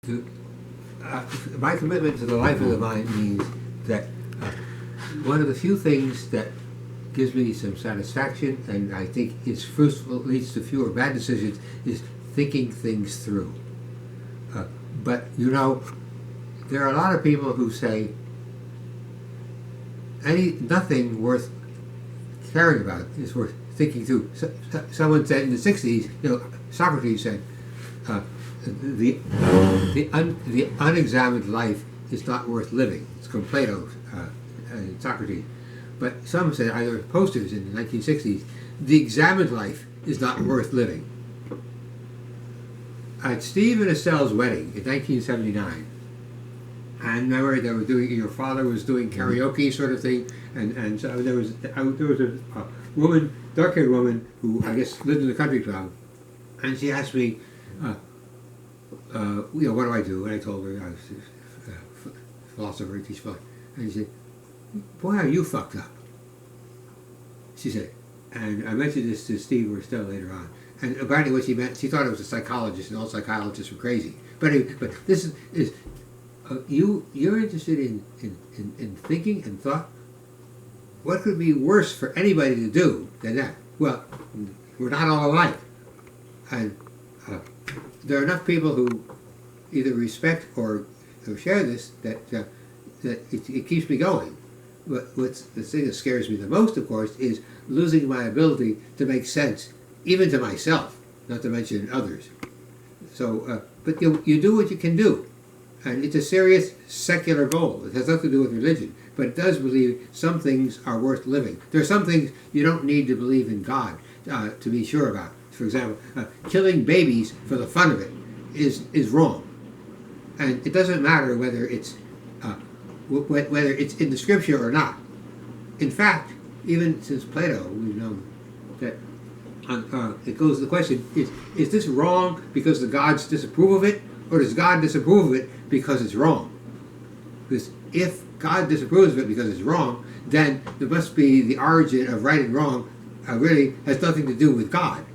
the, my commitment to the life of the mind means that one of the few things that gives me some satisfaction, and I think is fruitful, leads to fewer bad decisions, is thinking things through. But you know, there are a lot of people who say nothing worth caring about is worth thinking through. Someone said in the '60s, you know, Socrates said, the unexamined life is not worth living. It's from Plato, Socrates. But some said, either posters in the 1960s, the examined life is not worth living. At Steve and Estelle's wedding in 1979, and remember they were doing, your father was doing karaoke sort of thing, and so there was a woman, dark-haired woman, who I guess lived in the country club, and she asked me, you know, what do I do? And I told her I was a philosopher, I teach philosophy. And she said, boy, are you fucked up. She said, and I mentioned this to Steve or Estelle later on. And apparently what she meant, she thought it was a psychologist, and all psychologists were crazy. But anyway, but this is you're interested in thinking and thought. What could be worse for anybody to do than that? Well, we're not all alike. And there are enough people who either respect or share this that it keeps me going. But what's the thing that scares me the most, of course, is losing my ability to make sense, even to myself, not to mention others. So, but you do what you can do. And it's a serious secular goal. It has nothing to do with religion. But it does believe some things are worth living. There are some things you don't need to believe in God to be sure about. For example, killing babies for the fun of it is wrong. And it doesn't matter whether it's in the scripture or not. In fact, even since Plato, we've known that it goes to the question, is this wrong because the gods disapprove of it, or does God disapprove of it because it's wrong? Because if God disapproves of it because it's wrong, then there must be the origin of right and wrong really has nothing to do with God.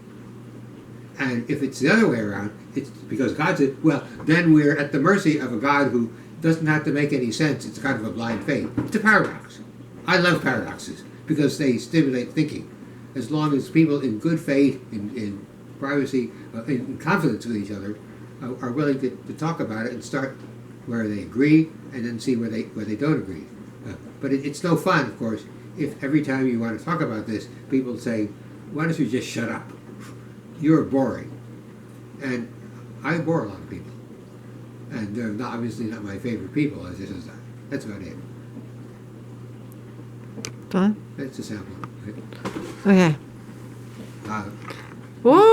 And if it's the other way around, it's because God said, well, then we're at the mercy of a God who doesn't have to make any sense. It's kind of a blind faith. It's a paradox. I love paradoxes because they stimulate thinking. As long as people in good faith, in privacy, in confidence with each other, are willing to talk about it and start where they agree and then see where they don't agree. But it's no fun, of course, if every time you want to talk about this, people say, why don't you just shut up? You're boring. And I bore a lot of people. And they're obviously not my favorite people, as this is that. That's about it. Done? That's a sample. Okay. Uh, Whoa!